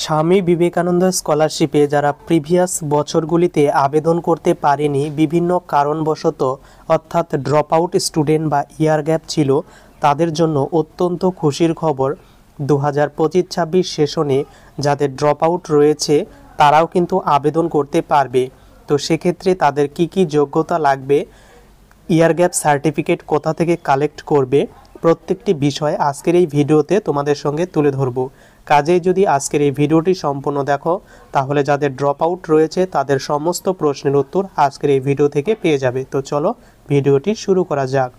স্বামী বিবেকানন্দ স্কলারশিপে যারা প্রিভিয়াস বছরগুলিতে আবেদন করতে পারেনি বিভিন্ন কারণবশত অর্থাৎ ড্রপ আউট স্টুডেন্ট বা ইয়ার গ্যাপ ছিল, তাদের জন্য অত্যন্ত খুশির খবর। 2025-26 সেশনে যাদের ড্রপ আউট রয়েছে তারাও কিন্তু আবেদন করতে পারবে। তো সেক্ষেত্রে তাদের কি কি যোগ্যতা লাগবে, ইয়ার গ্যাপ সার্টিফিকেট কোথা থেকে কালেক্ট করবে, প্রত্যেকটি বিষয় আজকের এই ভিডিওতে তোমাদের সঙ্গে তুলে ধরব। কাজেই যদি আজকের এই ভিডিওটি সম্পূর্ণ দেখো তাহলে যাদের ড্রপ আউট রয়েছে তাদের সমস্ত প্রশ্নের উত্তর আজকের এই ভিডিও থেকে পেয়ে যাবে। তো চলো ভিডিওটি শুরু করা যাক।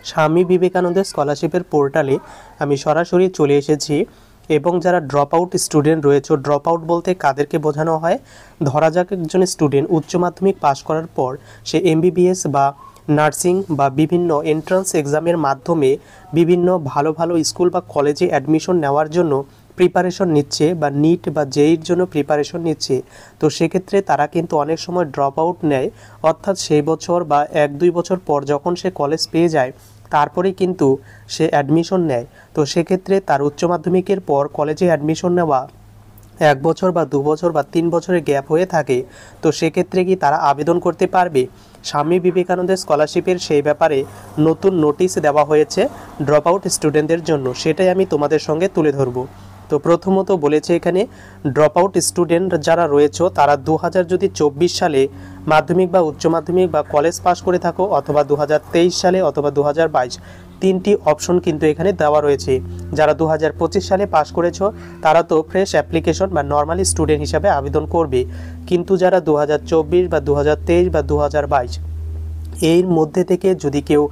স্বামী বিবেকানন্দ স্কলারশিপের পোর্টালে আমি সরাসরি চলে এসেছি এবং যারা ড্রপ আউট স্টুডেন্ট রয়েছে, ড্রপ আউট বলতে কাদেরকে বোঝানো হয়, ধরা যাক একজন স্টুডেন্ট উচ্চ মাধ্যমিক পাশ করার পর সে এমবিবিএস বা নার্সিং বা বিভিন্ন এন্ট্রান্স এক্সামের মাধ্যমে বিভিন্ন ভালো ভালো স্কুল বা কলেজে অ্যাডমিশন নেওয়ার জন্য প্রিপারেশন নিচ্ছে বা নিট বা জেইর জন্য প্রিপারেশন নিচ্ছে। তো সেক্ষেত্রে তারা কিন্তু অনেক সময় ড্রপ আউট নেয়, অর্থাৎ সেই বছর বা 1-2 বছর পর যখন সে কলেজ পেয়ে যায় তারপরেই কিন্তু সে অ্যাডমিশন নেয়। তো সেক্ষেত্রে তার উচ্চ মাধ্যমিকের পর কলেজে অ্যাডমিশন নেওয়া 1 বছর বা 2 বছর বা 3 বছরের গ্যাপ হয়ে থাকে। তো সেক্ষেত্রে কি তারা আবেদন করতে পারবে? স্বামী বিবেকানন্দের স্কলারশিপের সেই ব্যাপারে নতুন নোটিশ দেওয়া হয়েছে ড্রপ আউট স্টুডেন্টদের জন্য, সেটাই আমি তোমাদের সঙ্গে তুলে ধরব। তো প্রথমত বলেছে এখানে ড্রপ আউট স্টুডেন্ট যারা রয়েছে তারা 2024 সালে মাধ্যমিক বা উচ্চ মাধ্যমিক বা কলেজ পাস করে থাকো, অথবা 2023 সালে অথবা 2022, তিনটি অপশন কিন্তু এখানে দেওয়া রয়েছে। যারা 2025 সালে পাস করেছো তারা তো ফ্রেশ অ্যাপ্লিকেশন বা নর্মালি স্টুডেন্ট হিসাবে আবেদন করবে, কিন্তু যারা 2024 বা 2023 বা 2022 এর মধ্যে থেকে যদি কেউ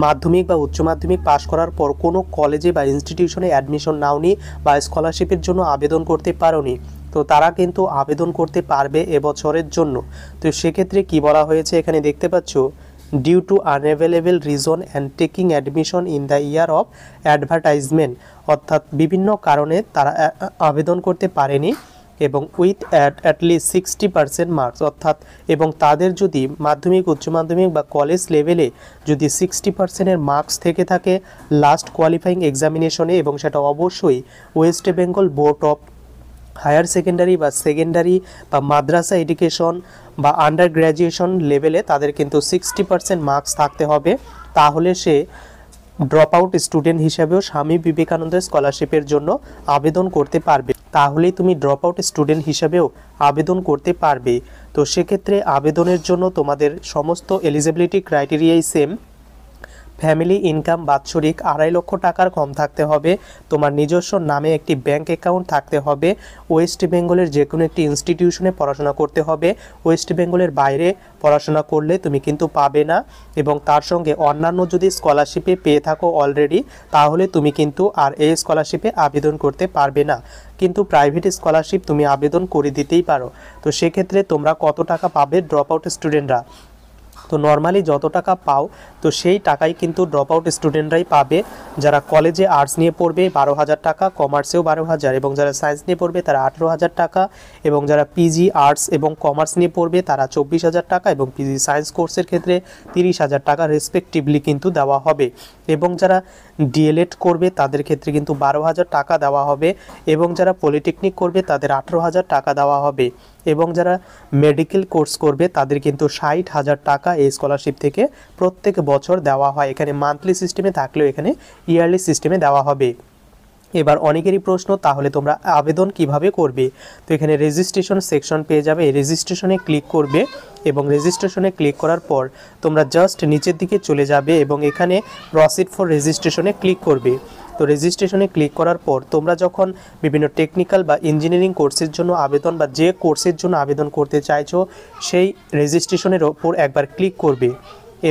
মাধ্যমিক বা উচ্চ মাধ্যমিক পাশ করার পর কোনো কলেজে বা ইনস্টিটিউশনে অ্যাডমিশন নাওনি বা স্কলারশিপের জন্য আবেদন করতে পারোনি, তো তারা কিন্তু আবেদন করতে পারবে এবছরের জন্য। তো সেক্ষেত্রে কি বলা হয়েছে এখানে দেখতে পাচ্ছ, due to unavailable reason and taking admission in the year of advertisement, অর্থাৎ বিভিন্ন কারণে তারা আবেদন করতে পারেনি এবং উইথ অ্যাটলিস্ট 60% মার্কস, অর্থাৎ এবং তাদের যদি মাধ্যমিক উচ্চ মাধ্যমিক বা কলেজ লেভেলে যদি 60%-এর মার্কস থেকে থাকে লাস্ট কোয়ালিফাইং এক্সামিনেশনে, এবং সেটা অবশ্যই West Bengal Board of Higher Secondary বা সেকেন্ডারি বা মাদ্রাসা এডুকেশন বা আন্ডার গ্র্যাজুয়েশন লেভেলে তাদের কিন্তু 60% মার্কস থাকতে হবে, তাহলে সে ড্রপ আউট স্টুডেন্ট হিসেবেও স্বামী বিবেকানন্দ স্কলারশিপের জন্য আবেদন করতে পারবে। তাহলেই তুমি ড্রপ আউট স্টুডেন্ট হিসেবেও আবেদন করতে পারবে। তো সেক্ষেত্রে আবেদনের জন্য তোমাদের সমস্ত এলিজিবিলিটি ক্রাইটেরিয়াই সেম। ফ্যামিলি ইনকাম বাৎসরিক 2.5 লক্ষ টাকার কম থাকতে হবে, তোমার নিজস্ব নামে একটি ব্যাংক অ্যাকাউন্ট থাকতে হবে, ওয়েস্ট বেঙ্গলের যে কোনো একটি ইনস্টিটিউশনে পড়াশোনা করতে হবে, ওয়েস্ট বেঙ্গলের বাইরে পড়াশোনা করলে তুমি কিন্তু পাবে না, এবং তার সঙ্গে অন্যান্য যদি স্কলারশিপে পেয়ে থাকো অলরেডি তাহলে তুমি কিন্তু আর এই স্কলারশিপে আবেদন করতে পারবে না, কিন্তু প্রাইভেট স্কলারশিপ তুমি আবেদন করে দিতেই পারো। তো সেক্ষেত্রে তোমরা কত টাকা পাবে ড্রপ আউট স্টুডেন্টরা? তো নর্মালি যত টাকা পাও তো সেই টাকাই কিন্তু ড্রপ আউট স্টুডেন্টরাই পাবে। যারা কলেজে আর্টস নিয়ে পড়বে 12,000 টাকা, কমার্সেও 12,000, এবং যারা সায়েন্স নিয়ে পড়বে তারা 18,000 টাকা, এবং যারা পিজি আর্টস এবং কমার্স নিয়ে পড়বে তারা 24,000 টাকা, এবং পিজি সায়েন্স কোর্সের ক্ষেত্রে 30,000 টাকা রেসপেক্টিভলি কিন্তু দেওয়া হবে, এবং যারা ডিএলএড করবে তাদের ক্ষেত্রে কিন্তু 12,000 টাকা দেওয়া হবে, এবং যারা পলিটেকনিক করবে তাদের 18,000 টাকা দেওয়া হবে, এবং যারা মেডিকেল কোর্স করবে তাদের কিন্তু 60,000 টাকা এই স্কলারশিপ থেকে প্রত্যেক বছর দেওয়া হয়। এখানে মান্থলি সিস্টেমে থাকলেও এখানে ইয়ারলি সিস্টেমে দেওয়া হবে। এবার অনেকেরই প্রশ্ন, তাহলে তোমরা আবেদন কিভাবে করবে? তো এখানে রেজিস্ট্রেশন সেকশন পেয়ে যাবে, এই রেজিস্ট্রেশনে ক্লিক করবে, এবং রেজিস্ট্রেশনে ক্লিক করার পর তোমরা জাস্ট নিচের দিকে চলে যাবে এবং এখানে প্রসিড ফর রেজিস্ট্রেশনে ক্লিক করবে। তো রেজিস্ট্রেশনে ক্লিক করার পর তোমরা যখন বিভিন্ন টেকনিক্যাল বা ইঞ্জিনিয়ারিং কোর্সের জন্য আবেদন বা যে কোর্সের জন্য আবেদন করতে চাইছো সেই রেজিস্ট্রেশনের ওপর একবার ক্লিক করবে,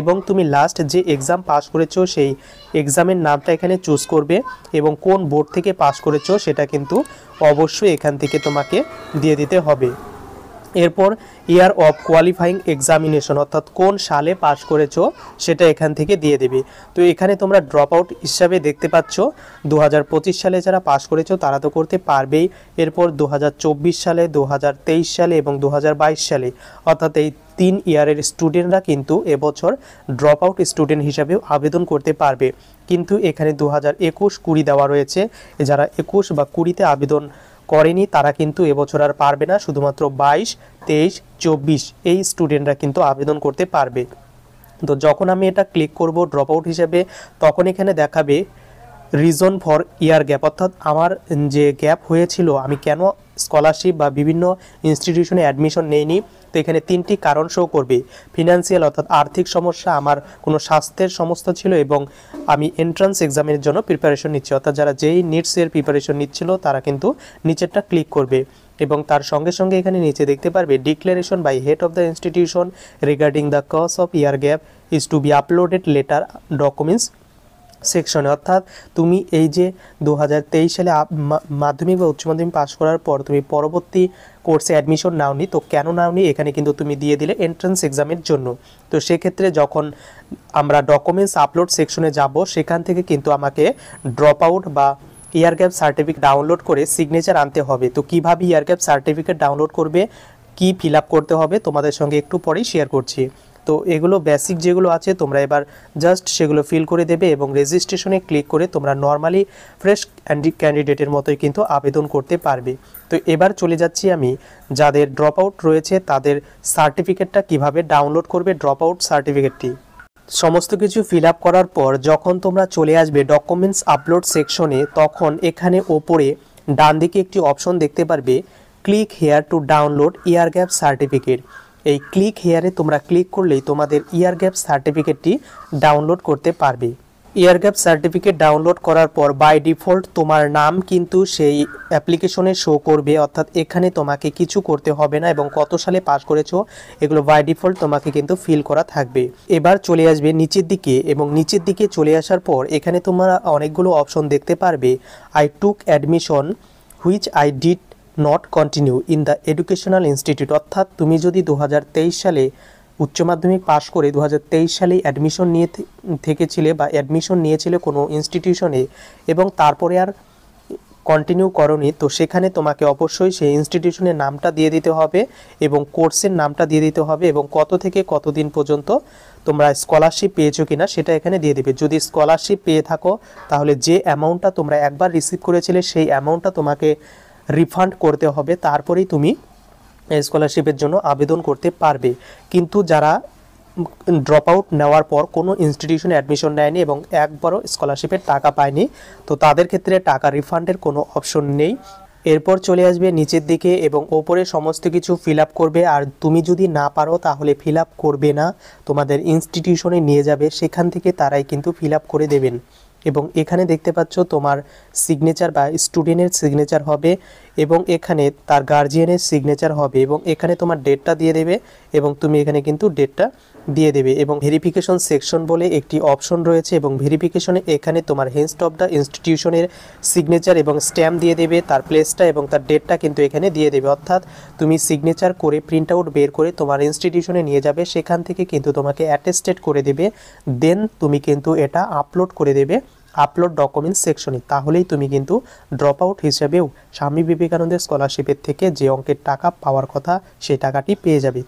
এবং তুমি লাস্ট যে এক্সাম পাস করেছো সেই এক্সামের নামটা এখানে চুজ করবে, এবং কোন বোর্ড থেকে পাস করেছো সেটা কিন্তু অবশ্যই এখান থেকে তোমাকে দিয়ে দিতে হবে। এরপর ইয়ার অফ কোয়ালিফাইং এক্সামিনেশন, অর্থাৎ কোন সালে পাস করেছো সেটা এখান থেকে দিয়ে দেবে। তো এখানে তোমরা ড্রপ আউট হিসাবে দেখতে পাচ্ছ 2025 সালে যারা পাস করেছো তারা তো করতে পারবেই, এরপর 2024 সালে, 2023 সালে এবং 2022 সালে, অর্থাৎ এই 3 ইয়ারের স্টুডেন্টরা কিন্তু এবছর ড্রপ আউট স্টুডেন্ট হিসাবেও আবেদন করতে পারবে। কিন্তু এখানে 2021-20 দেওয়া রয়েছে, যারা 21 বা 20-তে আবেদন করেনি তারা কিন্তু এবছর আর পারবে না, শুধুমাত্র 22, 23, 24 এই স্টুডেন্টরা কিন্তু আবেদন করতে পারবে। তো যখন আমি এটা ক্লিক করব ড্রপ আউট হিসেবে, তখন এখানে দেখাবে রিজন ফর ইয়ার গ্যাপ, অর্থাৎ আমার যে গ্যাপ হয়েছিল, আমি কেন স্কলারশিপ বা বিভিন্ন ইনস্টিটিউশনে অ্যাডমিশন নেইনি। তো এখানে 3টি কারণ শো করবে। ফিনান্সিয়াল অর্থাৎ আর্থিক সমস্যা, আমার কোনো স্বাস্থ্যের সমস্যা ছিল, এবং আমি এন্ট্রান্স এক্সামের জন্য প্রিপারেশন নিচ্ছি। অর্থাৎ যারা যেই নিটসের প্রিপারেশন নিচ্ছিল তারা কিন্তু নিচেরটা ক্লিক করবে, এবং তার সঙ্গে সঙ্গে এখানে নিচে দেখতে পারবে declaration by head of the institution regarding the cause of year gap is to be uploaded later documents সেকশনে। অর্থাৎ তুমি এই যে 2023 সালে মাধ্যমিক বা উচ্চ মাধ্যমিক পাস করার পর তুমি পরবর্তী কোর্সে অ্যাডমিশন নাওনি, তো কেন নাওনি এখানে কিন্তু তুমি দিয়ে দিলে এন্ট্রান্স এক্সামের জন্য। তো সেক্ষেত্রে যখন আমরা ডকুমেন্টস আপলোড সেকশনে যাব, সেখান থেকে কিন্তু আমাকে ড্রপ আউট বা ইয়ার গ্যাপ সার্টিফিকেট ডাউনলোড করে সিগনেচার আনতে হবে। তো কীভাবে ইয়ার গ্যাপ সার্টিফিকেট ডাউনলোড করবে, কি ফিল আপ করতে হবে, তোমাদের সঙ্গে একটু পরেই শেয়ার করছি। তো এগুলো বেসিক যেগুলো আছে তোমরা এবার জাস্ট সেগুলো ফিল করে দেবে, এবং রেজিস্ট্রেশনে ক্লিক করে তোমরা নর্মালি ফ্রেশ ক্যান্ডিডেটের মতোই কিন্তু আবেদন করতে পারবে। তো এবার চলে যাচ্ছি আমি যাদের ড্রপ আউট রয়েছে তাদের সার্টিফিকেটটা কিভাবে ডাউনলোড করবে। ড্রপ আউট সার্টিফিকেটটি সমস্ত কিছু ফিল আপ করার পর যখন তোমরা চলে আসবে ডকুমেন্টস আপলোড সেকশনে, তখন এখানে ওপরে ডান দিকে একটি অপশন দেখতে পারবে click here to download year gap certificate. এই ক্লিক হেয়ারে তোমরা ক্লিক করলেই তোমাদের ইয়ার গ্যাপ সার্টিফিকেটটি ডাউনলোড করতে পারবে। ইয়ার গ্যাপ সার্টিফিকেট ডাউনলোড করার পর বাই ডিফল্ট তোমার নাম কিন্তু সেই অ্যাপ্লিকেশনে শো করবে, অর্থাৎ এখানে তোমাকে কিছু করতে হবে না, এবং কত সালে পাস করেছো এগুলো বাই ডিফল্ট তোমাকে কিন্তু ফিল করা থাকবে। এবার চলে আসবে নিচের দিকে, এবং নিচের দিকে চলে আসার পর এখানে তোমরা অনেকগুলো অপশন দেখতে পারবে। I took admission which I did not continue in the educational institute. অর্থাৎ তুমি যদি 2023 সালে উচ্চ মাধ্যমিক পাশ করে 2023 সালে অ্যাডমিশন নিয়ে থেকেছিলে বা অ্যাডমিশন নিয়েছিলে কোনো ইনস্টিটিউশনে, এবং তারপরে আর কন্টিনিউ করনি, তো সেখানে তোমাকে অবশ্যই সেই ইনস্টিটিউশনের নামটা দিয়ে দিতে হবে, এবং কোর্সের নামটা দিয়ে দিতে হবে, এবং কত থেকে কতদিন পর্যন্ত তোমরা স্কলারশিপ পেয়েছো কিনা সেটা এখানে দিয়ে দেবে। যদি স্কলারশিপ পেয়ে থাকো তাহলে যে অ্যামাউন্টটা তোমরা একবার রিসিভ করেছিলে সেই অ্যামাউন্টটা তোমাকে রিফান্ড করতে হবে, তারপরেই তুমি স্কলারশিপের জন্য আবেদন করতে পারবে। কিন্তু যারা ড্রপ আউট নেওয়ার পর কোনো ইনস্টিটিউশনে অ্যাডমিশন নেয়নি এবং একবারও স্কলারশিপের টাকা পায়নি, তো তাদের ক্ষেত্রে টাকা রিফান্ডের কোনো অপশন নেই। এরপর চলে আসবে নিচের দিকে এবং ওপরে সমস্ত কিছু ফিল আপ করবে। আর তুমি যদি না পারো তাহলে ফিল আপ করবে না, তোমাদের ইনস্টিটিউশনে নিয়ে যাবে, সেখান থেকে তারাই কিন্তু ফিল আপ করে দেবেন। এবং এখানে দেখতে পাচ্ছ তোমার সিগনেচার বা স্টুডেন্টের সিগনেচার হবে, এবং এখানে তার গার্জিয়ানের সিগনেচার হবে, এবং এখানে তোমার ডেটটা দিয়ে দেবে, এবং তুমি এখানে কিন্তু ডেটটা দিয়ে দেবে। এবং ভেরিফিকেশন সেকশন বলে একটি অপশন রয়েছে, এবং ভেরিফিকেশনে এখানে তোমার হেড অফ দ্য ইনস্টিটিউশনের সিগনেচার এবং স্ট্যাম্প দিয়ে দেবে, তার প্লেসটা এবং তার ডেটটা কিন্তু এখানে দিয়ে দেবে। অর্থাৎ তুমি সিগনেচার করে প্রিন্ট আউট বের করে তোমার ইনস্টিটিউশনে নিয়ে যাবে, সেখান থেকে কিন্তু তোমাকে অ্যাটেস্টেড করে দেবে, দেন তুমি কিন্তু এটা আপলোড করে দেবে আপলোড ডকুমেন্টস সেকশনে। তাহলেই তুমি কিন্তু ড্রপ আউট হিসেবেও স্বামী বিবেকানন্দের স্কলারশিপের থেকে যে অঙ্কের টাকা পাওয়ার কথা সেই টাকাটি পেয়ে যাবে।